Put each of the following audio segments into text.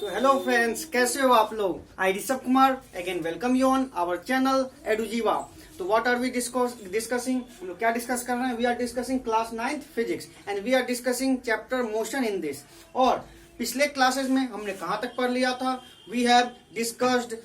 तो hello friends, कैसे हो आप लोग। I Rishabh Kumar again welcome you on our channel Edujeeva. तो व्हाट आर वी डिस्कसिंग, हम लोग क्या डिस्कस कर रहे हैं। We are discussing class 9th physics and we are discussing chapter motion in this. और पिछले क्लासेस में हमने कहाँ तक पढ़ लिया था। वी हैव डिस्कस्ड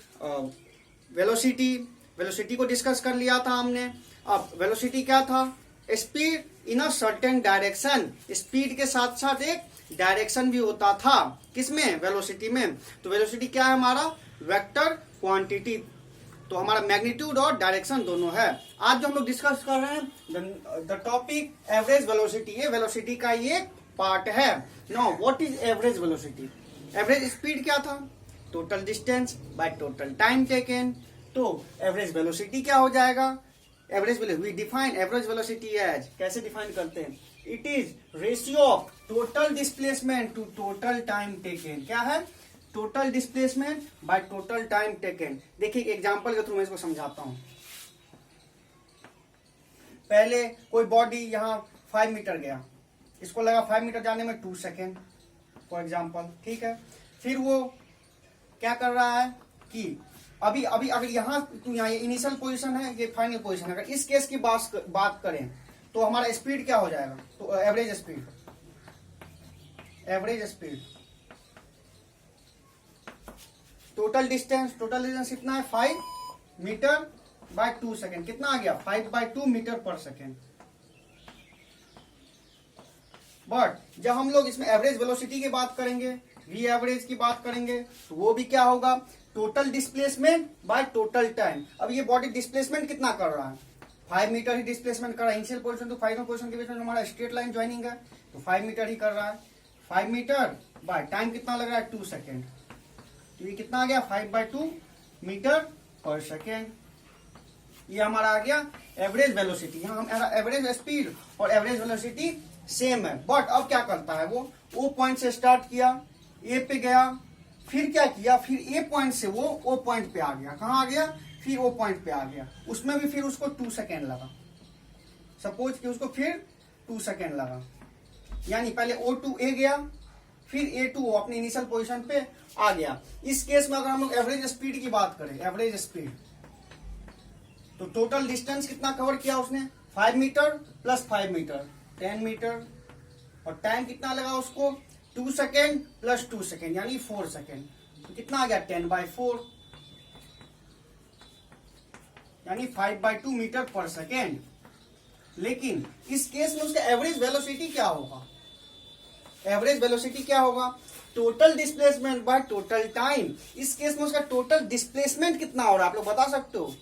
वेलोसिटी को डिस्कस कर लिया था हमने। अब वेलोसिटी क्या था, speed in a certain direction. Speed के साथ साथ एक डायरेक्शन भी होता था, किसमें, वेलोसिटी में। तो वेलोसिटी क्या है, हमारा वेक्टर क्वांटिटी। तो हमारा मैग्नीट्यूड और डायरेक्शन दोनों है। आज जो हम लोग डिस्कस कर रहे हैं द टॉपिक एवरेज वेलोसिटी। ये वेलोसिटी का ये पार्ट है। Now what is average velocity. Average speed क्या था, total distance by total time taken. तो एवरेज वेलोसिटी क्या हो जाएगा, average we define average velocity as, कैसे डिफाइन करते हैं, it is ratio of total displacement to total time taken. क्या है, total displacement by total time taken. देखिए एग्जांपल के थ्रू मैं इसको समझाता हूं। पहले कोई बॉडी यहां 5 मीटर गया, इसको लगा 5 मीटर जाने में 2 सेकेंड फॉर एग्जांपल, ठीक है। फिर वो क्या कर रहा है कि अभी अगर यहाँ ये इनिशियल पोजीशन है, ये फाइनल पोजीशन है। अगर इस केस की बात करें तो हमारा स्पीड क्या हो जाएगा, तो एवरेज स्पीड टोटल डिस्टेंस कितना है, 5 मीटर बाय 2 सेकेंड। कितना आ गया, 5/2 मीटर पर सेकेंड। बट जब हम लोग इसमें एवरेज वेलोसिटी की बात करेंगे, वी एवरेज की बात करेंगे, तो वो भी क्या होगा, total displacement by total time. अब ये बॉडी डिस्प्लेसमेंट कितना कर रहा है, 5 मीटर ही डिस्प्लेसमेंट कर रहा है। इनिशियल पोजीशन तो फाइनल पोजीशन के बीच में हमारा स्ट्रेट लाइन ज्वाइनिंग है, तो 5 मीटर ही कर रहा है। 5 मीटर बाय टाइम कितना लग रहा है, 2 सेकेंड। तो ये कितना आ गया, 5/2 मीटर पर सेकेंड। ये हमारा आ गया एवरेज वेलोसिटी। यहाँ हमारा एवरेज स्पीड और एवरेज वेलोसिटी सेम है। बट अब क्या करता है, वो ओ पॉइंट से स्टार्ट किया, ए पे गया, फिर क्या किया, फिर ए पॉइंट से वो ओ पॉइंट पे आ गया। कहाँ आ गया, फिर ओ पॉइंट पे आ गया। उसमें भी फिर उसको 2 सेकेंड लगा। सपोज कि उसको फिर 2 सेकेंड लगा, यानी पहले ओ टू ए गया, फिर ए टू अपने इनिशियल पोजीशन पे आ गया। इस केस में अगर हम लोग एवरेज स्पीड की बात करें, एवरेज स्पीड, तो टोटल डिस्टेंस कितना कवर किया उसने, 5 मीटर प्लस 5 मीटर 10 मीटर। और टाइम कितना लगा उसको, 2 सेकेंड प्लस 2 सेकेंड यानी 4 सेकेंड। तो कितना आ गया, 10/4 यानी 5/2 मीटर पर सेकेंड। लेकिन इस केस में उसका एवरेज वेलोसिटी क्या होगा, एवरेज वेलोसिटी क्या होगा, total displacement by total time. इस केस में उसका टोटल डिस्प्लेसमेंट कितना हो रहा है, आप लोग बता सकते हो।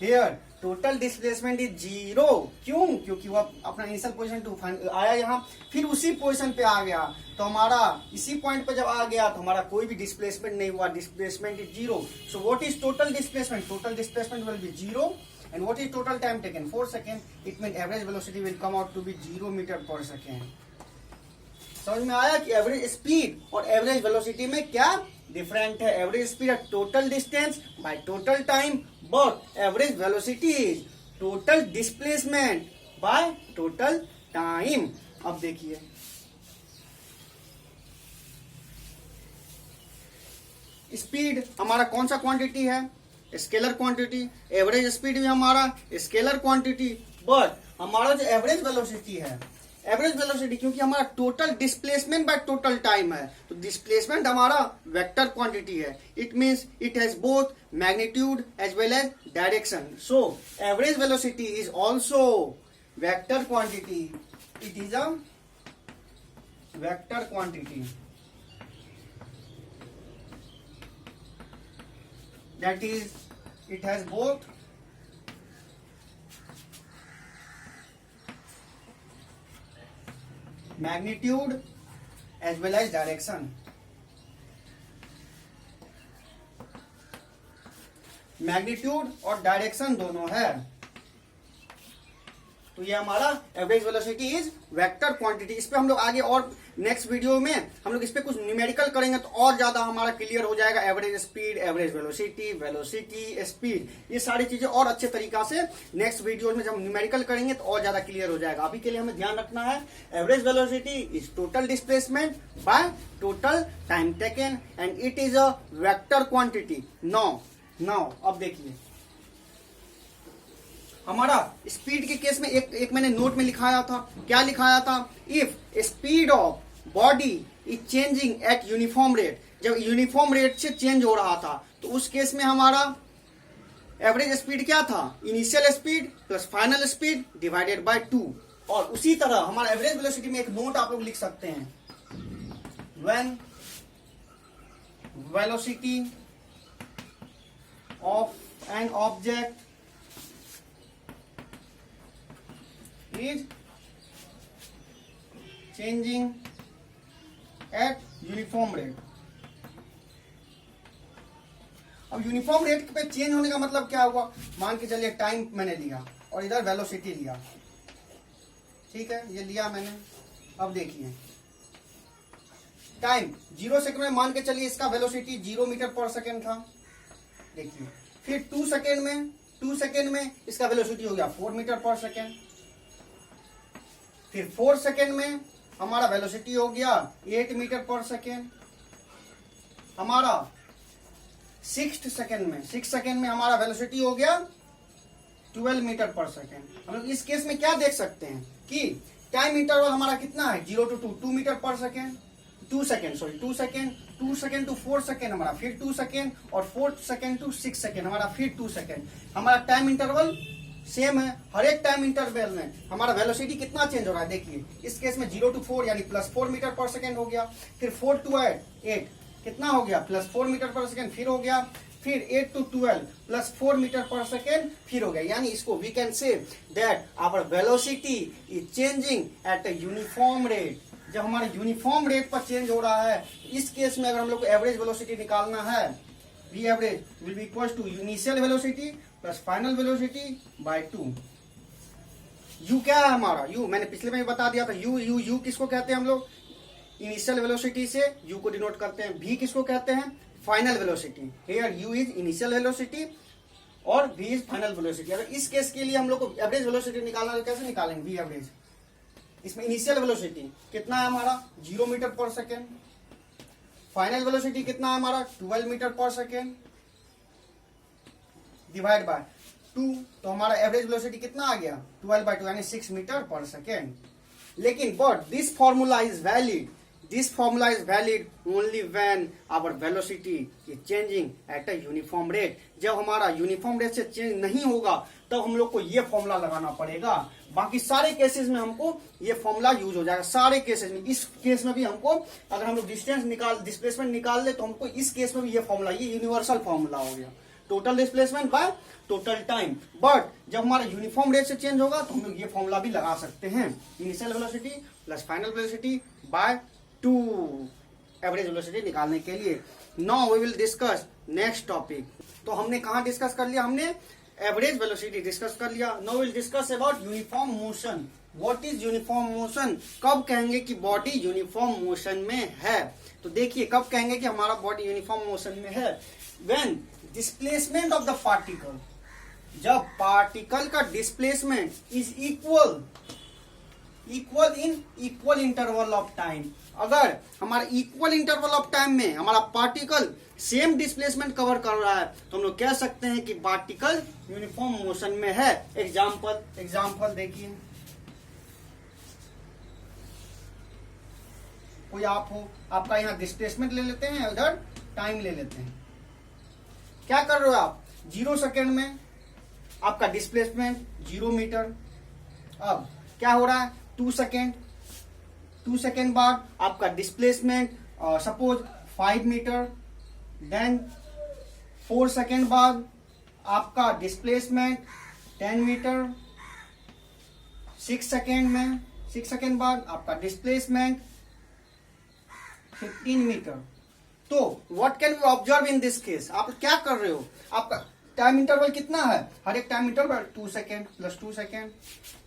Here total displacement is 0। क्यों, क्योंकि वो अपना इनिशियल पोजीशन टू आया यहाँ, फिर उसी पोजीशन पे आ गया। तो हमारा इसी पॉइंट पे जब आ गया तो हमारा कोई भी डिस्प्लेसमेंट नहीं हुआ, displacement is 0। So what is total displacement, total displacement will B 0 and what is total time taken, 4 seconds. It means average velocity will come out to be 0 meter per second. समझ में आया कि average speed और average velocity में क्या different है। Average speed है total distance by total time, but average velocity is total displacement by total time. अब देखिए स्पीड हमारा कौन सा क्वांटिटी है, स्केलर क्वांटिटी। एवरेज स्पीड भी हमारा स्केलर क्वांटिटी, बट हमारा जो एवरेज वेलोसिटी है, एवरेज वेलोसिटी क्योंकि हमारा total displacement by total time है, तो डिस्प्लेसमेंट हमारा वेक्टर क्वांटिटी है। It means it has both magnitude as well as direction. So average velocity is also vector quantity, it is a vector quantity that is it has both magnitude as well as direction। Magnitude और direction दोनों है। तो ये हमारा average velocity is vector quantity. इस पे हम लोग आगे और नेक्स्ट वीडियो में हम लोग इस पे कुछ न्यूमेरिकल करेंगे तो और ज्यादा हमारा क्लियर हो जाएगा। Average speed, average velocity, velocity, speed, ये सारी चीजें और अच्छे तरीका से नेक्स्ट वीडियो में जब हम न्यूमेरिकल करेंगे तो और ज्यादा क्लियर हो जाएगा। अभी के लिए हमें ध्यान रखना है average velocity is total displacement by total time taken and it is a vector quantity. Now अब देखिए हमारा स्पीड के केस में एक मैंने नोट में लिखाया था। क्या लिखाया था? If speed of body is changing eight uniform rate, जब यूनिफॉर्म रेट से चेंज हो रहा था तो उस केस में हमारा एवरेज स्पीड क्या था? Initial speed plus final speed divided by 2। और उसी तरह हमारा एवरेज वेलोसिटी में एक नोट आप लोग लिख सकते हैं, when velocity of an object is changing at uniform rate। अब यूनिफॉर्म रेट पे चेंज होने का मतलब क्या हुआ? मान के चलिए टाइम मैंने लिया और इधर वेलोसिटी लिया, ठीक है, ये लिया मैंने। अब देखिए टाइम 0 सेकंड में मान के चलिए इसका वेलोसिटी 0 मीटर पर सेकंड था। देखिए फिर 2 सेकंड में इसका वेलोसिटी हो गया 4 मीटर पर सेकंड। फिर 4 सेकेंड में हमारा वेलोसिटी हो गया 8 मीटर पर सेकेंड। हमारा 6 सेकेंड में हमारा वेलोसिटी हो गया 12 मीटर पर सेकेंड। हम लोग इस केस में क्या देख सकते हैं कि टाइम इंटरवल हमारा कितना है? 0 to 2 मीटर पर सेकेंड, 2 सेकेंड टू 4 सेकेंड हमारा, फिर 2 सेकेंड, और 4 सेकेंड टू 6 सेकेंड हमारा, फिर 2 सेकेंड। हमारा टाइम इंटरवल सेम है। हर एक टाइम इंटरवल में हमारा वेलोसिटी कितना चेंज हो रहा है? देखिए इस केस में 0 to 4 यानी +4 मीटर पर सेकेंड हो गया, फिर 4 to 8 कितना हो गया? +4 मीटर पर सेकेंड फिर हो गया, फिर 8 to 12 +4 मीटर पर सेकेंड फिर हो गया। यानी इसको we can say that our velocity is changing at a uniform rate. जब हमारे यूनिफॉर्म रेट पर चेंज हो रहा है, इस केस में अगर हम लोग को एवरेज वेलोसिटी निकालना है, we average will be equal to initial velocity plus final velocity by 2। U क्या है हमारा? यू मैंने पिछले में बता दिया था। यू किसको कहते हैं हम लोग? इनिशियल वेलोसिटी से यू को डिनोट करते हैं। वी किसको कहते हैं? Final velocity. Here you is initial velocity और वी इज फाइनल वेलोसिटी। अगर इस केस के लिए हम लोग को एवरेज वेलोसिटी निकालना है तो कैसे निकालेंगे? वी एवरेज, इसमें इनिशियल वेलोसिटी कितना है हमारा? 0 मीटर पर सेकेंड। फाइनल वेलोसिटी कितना है हमारा? 12 मीटर पर सेकेंड डिवाइड बाय 2। तो हमारा एवरेज वेलोसिटी कितना आ गया? 12/2 यानी 6 मीटर पर सेकेंड। लेकिन but this formula is valid only when our velocity is changing at a uniform rate. जब हमारा यूनिफॉर्म रेट से चेंज नहीं होगा तब हम लोग को ये फॉर्मूला लगाना पड़ेगा। बाकी सारे केसेस में हमको ये फॉर्मूला यूज हो जाएगा, सारे केसेस में। इस केस में भी हमको अगर हम लोग डिस्प्लेसमेंट निकाल ले तो हमको इस केस में भी ये फॉर्मूला, ये यूनिवर्सल फॉर्मूला हो गया, total displacement by total time. But जब हमारा यूनिफॉर्म रेट से चेंज होगा तो हम लोग ये फॉर्मूला भी लगा सकते हैं, initial velocity plus final velocity by 2 average velocity निकालने के लिए। Now we will discuss next topic. तो हमने कहाँ डिस्कस कर लिया? हमने एवरेज वेलोसिटी डिस्कस कर लिया। Now will discuss about uniform motion. What is uniform motion? कब कहेंगे कि बॉडी यूनिफॉर्म मोशन में है? तो देखिए कब कहेंगे कि हमारा बॉडी यूनिफॉर्म मोशन में है? When displacement of the particle, जब पार्टिकल का displacement is equal in equal interval of time. अगर हमारा इक्वल इंटरवल ऑफ टाइम में हमारा पार्टिकल सेम डिस्प्लेसमेंट कवर कर रहा है तो हम लोग कह सकते हैं कि पार्टिकल यूनिफॉर्म मोशन में है। एग्जाम्पल देखिए, कोई आप हो, आपका यहाँ डिस्प्लेसमेंट ले लेते हैं, उधर टाइम ले लेते हैं। क्या कर रहे हो आप? 0 सेकेंड में आपका डिस्प्लेसमेंट 0 मीटर। अब क्या हो रहा है? 2 सेकेंड बाद आपका displacement suppose 5 metre. Then 4 second बाद आपका डिस्प्लेसमेंट 10 मीटर। 6 सेकेंड बाद आपका डिस्प्लेसमेंट 15 मीटर। तो what can we observe in this case? आप क्या कर रहे हो? आपका टाइम इंटरवल कितना है? हर एक time interval 2 second plus 2 second,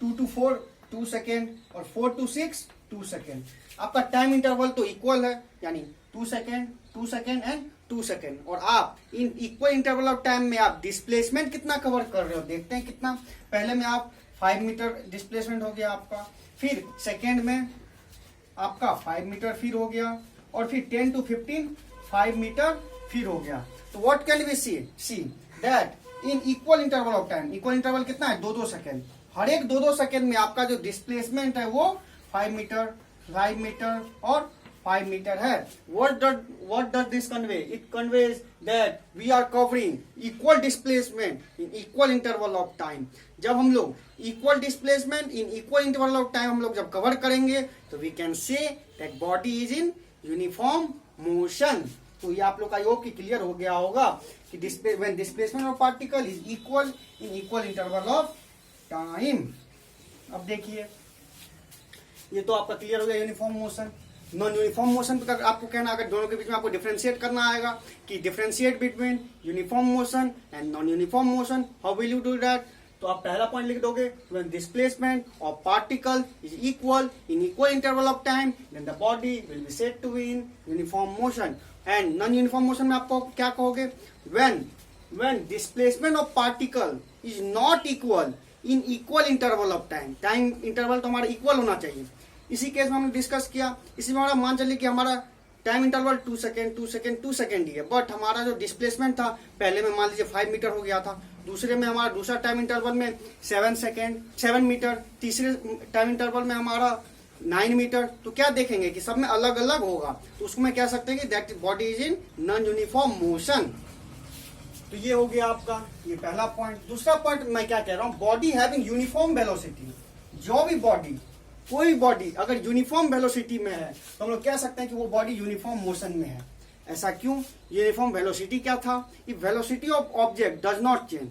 2 to 4 2 second, और 4 to 6 2 सेकेंड। आपका टाइम इंटरवल तो इक्वल है, यानी 2 सेकेंड 2 सेकेंड एंड 2 सेकेंड। और आप इन इक्वल इंटरवल ऑफ टाइम में आप डिस्प्लेसमेंट कितना कवर कर रहे हो, देखते हैं कितना। पहले में आप 5 मीटर डिस्प्लेसमेंट हो गया आपका, फिर सेकेंड में आपका 5 मीटर फिर हो गया, और फिर 10 to 15 5 मीटर फिर हो गया। तो what can we see that in equal interval of time, equal interval कितना है, 2-2 सेकेंड, हर एक 2-2 सेकेंड में आपका जो डिस्प्लेसमेंट है वो 5 मीटर 5 मीटर और 5 मीटर है। what does this convey? It conveys that we are covering equal displacement in equal interval of time। जब हम लोग equal displacement in equal interval of time हम लोग जब कवर करेंगे तो we can say that body is in uniform motion। तो ये आप लोग का योग की क्लियर हो गया होगा कि when displacement of particle is equal in equal interval of time। अब देखिए ये तो आपका क्लियर हो गया uniform motion. Non uniform motion पर आपको कहना, अगर दोनों के बीच में आपको डिफरेंशिएट करना आएगा कि differentiate between uniform motion and non uniform motion, how will you do that? तो आप पहला पॉइंट लिख दोगे, when displacement of particle is equal in equal interval of time then the body will be said to be in uniform motion. And non uniform motion में आपको क्या कहोगे? When displacement of particle is not equal in equal interval of time, time interval तो हमारा equal होना चाहिए। इसी case में हमने डिस्कस किया, इसी में हमारा मान चलिए कि हमारा time interval 2 second 2 second 2 second ही है, बट हमारा जो डिस्प्लेसमेंट था पहले में मान लीजिए 5 मीटर हो गया था, दूसरे में हमारा दूसरा टाइम इंटरवल में 7 मीटर, तीसरे टाइम इंटरवल में हमारा 9 मीटर। तो क्या देखेंगे कि सब में अलग अलग होगा, तो उसको मैं कह सकते हैं कि that body is in non uniform motion. तो ये हो गया आपका ये पहला पॉइंट। दूसरा पॉइंट मैं क्या कह रहा हूं, बॉडी हैविंग यूनिफॉर्म वेलोसिटी। जो भी बॉडी, कोई बॉडी अगर यूनिफॉर्म वेलोसिटी में है तो हम लोग कह सकते हैं कि वो बॉडी यूनिफॉर्म मोशन में है। ऐसा क्यों? यूनिफॉर्म वेलोसिटी क्या था? If velocity of object does not change,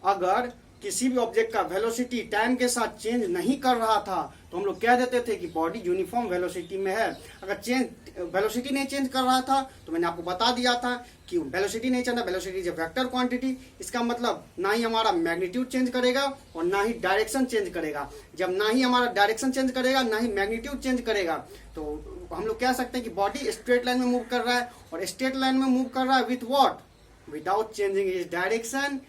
अगर किसी भी ऑब्जेक्ट का वेलोसिटी टाइम के साथ चेंज नहीं कर रहा था तो हम लोग कह देते थे कि बॉडी यूनिफॉर्म वेलोसिटी में है। अगर वेलोसिटी नहीं चेंज कर रहा था तो मैंने आपको बता दिया था कि वेलोसिटी नहीं चलना, velocity is a vector quantity. इसका मतलब ना ही हमारा मैग्नीट्यूड चेंज करेगा और ना ही डायरेक्शन चेंज करेगा। जब ना ही हमारा डायरेक्शन चेंज करेगा ना ही मैग्नीट्यूड चेंज करेगा तो हम लोग कह सकते हैं कि बॉडी स्ट्रेट लाइन में मूव कर रहा है, और स्ट्रेट लाइन में मूव कर रहा है with what? Without changing is direction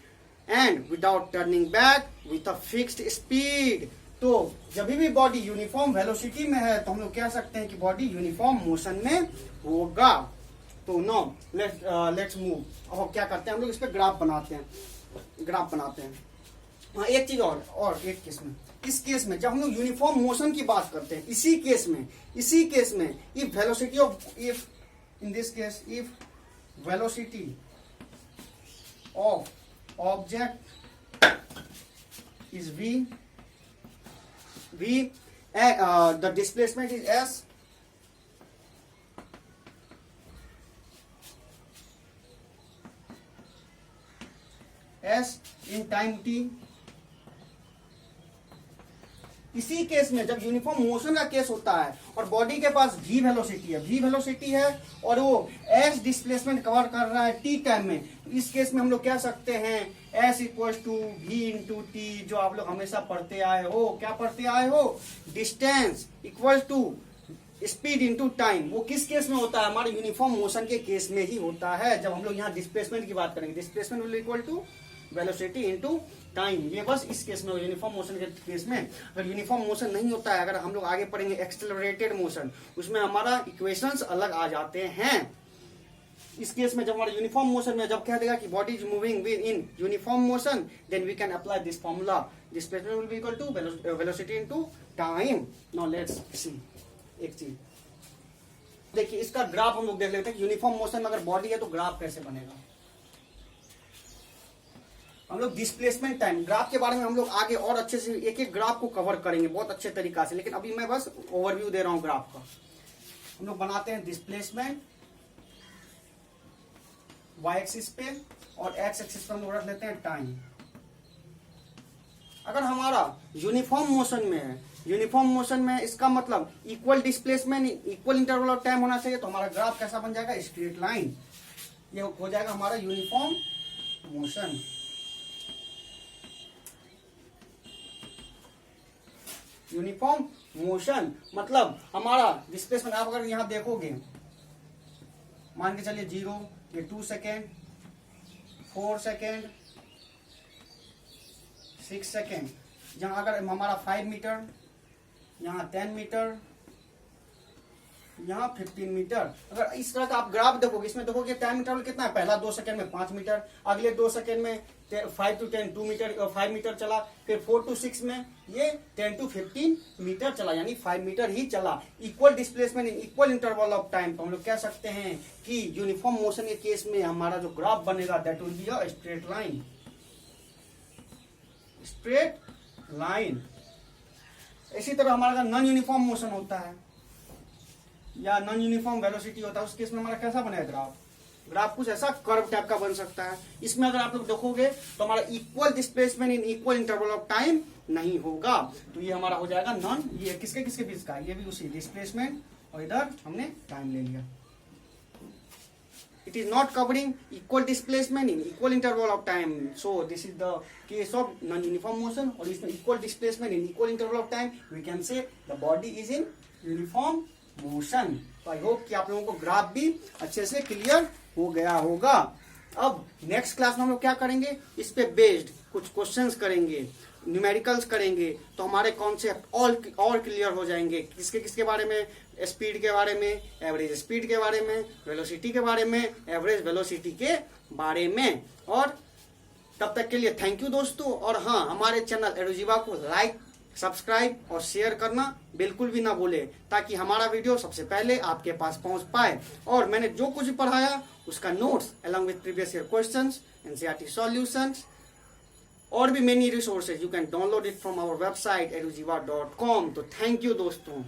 and without turning back with a fixed speed. तो जब भी बॉडी यूनिफॉर्म वेलोसिटी में है तो हम लोग कह सकते हैं कि बॉडी यूनिफॉर्म मोशन में होगा। तो नो लेट्स मूव। अब क्या करते हैं हम लोग, इस पे ग्राफ बनाते हैं। हाँ, एक चीज और एक केस में, इस केस में जब हम लोग यूनिफॉर्म मोशन की बात करते हैं, इसी केस में if velocity of in this case if velocity of object is v, the displacement is s, in time t। इसी केस में जब यूनिफॉर्म मोशन का केस होता है और बॉडी के पास v वेलोसिटी है और वो s डिस्प्लेसमेंट कवर कर रहा है t टाइम में, इस केस में हम लोग कह सकते हैं s equal to v into t, जो आप लोग हमेशा पढ़ते आए हो। क्या पढ़ते आए हो? Distance equal to speed into time. वो किस केस में होता है? हमारे यूनिफॉर्म मोशन के केस में ही होता है। जब हम लोग यहाँ डिस्प्लेसमेंट की बात करेंगे, displacement will equal to velocity into time. ये बस इस केस में, यूनिफॉर्म मोशन के केस में। अगर यूनिफॉर्म मोशन नहीं होता है, अगर हम लोग आगे पढ़ेंगे एक्सेलरेटेड मोशन, उसमें हमारा इक्वेशंस अलग आ जाते हैं। इस केस में जब हमारा यूनिफॉर्म मोशन में जब कह देगा कि body is moving with in uniform motion, then we can apply this formula, displacement will be equal to velocity into time. Now let's see एक चीज देखिए, इसका ग्राफ हम लोग देख लेते हैं। यूनिफॉर्म मोशन में अगर बॉडी है तो ग्राफ कैसे बनेगा। हम लोग डिस्प्लेसमेंट टाइम ग्राफ के बारे में हम लोग आगे और अच्छे से एक एक ग्राफ को कवर करेंगे बहुत अच्छे तरीका से, लेकिन अभी मैं बस ओवरव्यू दे रहा हूं ग्राफ का। हम लोग बनाते हैं डिस्प्लेसमेंट y एक्सिस पे और x एक्सिस पे हम लोग रख लेते हैं टाइम। अगर हमारा यूनिफॉर्म मोशन में है, यूनिफॉर्म मोशन में इसका मतलब equal displacement equal interval of time होना चाहिए, तो हमारा ग्राफ कैसा बन जाएगा? Straight line. ये हो जाएगा हमारा यूनिफॉर्म मोशन। यूनिफॉर्म मोशन मतलब हमारा डिस्प्लेसमेंट, आप अगर यहाँ देखोगे, मान के चलिए 0, ये 2 सेकेंड, 4 सेकेंड, 6 सेकेंड, जहां अगर हमारा 5 मीटर, यहाँ 10 मीटर, यहाँ 15 मीटर, अगर इस तरह का आप ग्राफ देखोगे, इसमें देखोगे टाइम इंटरवल कितना है, पहला 2 सेकंड में 5 मीटर, अगले 2 सेकंड में 5 to 10 2 मीटर, 5 मीटर चला, फिर 4 to 6 में ये 10 to 15 मीटर चला, यानी 5 मीटर ही चला। Equal displacement in equal interval of time, तो हम लोग कह सकते हैं कि यूनिफॉर्म मोशन के केस में हमारा जो ग्राफ बनेगा that will be a straight line, straight line. इसी तरह हमारा नॉन यूनिफॉर्म मोशन होता है या नॉन यूनिफॉर्म वेलोसिटी होता है, उस केस में हमारा कैसा बनेगा ग्राफ, ग्राफ कुछ ऐसा कर्व टाइप का बन सकता है। इसमें अगर आप लोग देखोगे तो हमारा equal displacement in equal interval of time नहीं होगा, तो ये हमारा हो जाएगा नॉन, ये किसके किसके बीच का, ये भी उसी डिस्प्लेसमेंट और इधर हमने टाइम ले लिया। It is not covering equal displacement in equal interval of time. So this is the case of non-uniform motion, और इसमें equal displacement in equal interval of time, we can say the body is in uniform motion. तो I hope कि आप लोगों को graph भी अच्छे से क्लियर हो गया होगा। अब नेक्स्ट क्लास में हम लोग क्या करेंगे, इस पे बेस्ड कुछ क्वेश्चंस करेंगे, न्यूमेरिकल्स करेंगे, तो हमारे कॉन्सेप्ट और क्लियर हो जाएंगे। किसके किसके बारे में, स्पीड के बारे में, एवरेज स्पीड के बारे में, वेलोसिटी के बारे में, एवरेज वेलोसिटी के बारे में। और तब तक के लिए थैंक यू दोस्तों। और हाँ, हमारे चैनल एडुजीवा को लाइक, सब्सक्राइब और शेयर करना बिल्कुल भी ना भूले, ताकि हमारा वीडियो सबसे पहले आपके पास पहुंच पाए। और मैंने जो कुछ भी पढ़ाया उसका notes along with previous year questions, NCERT solutions और भी many resources you can download it from our website edujiva.com। तो थैंक यू दोस्तों।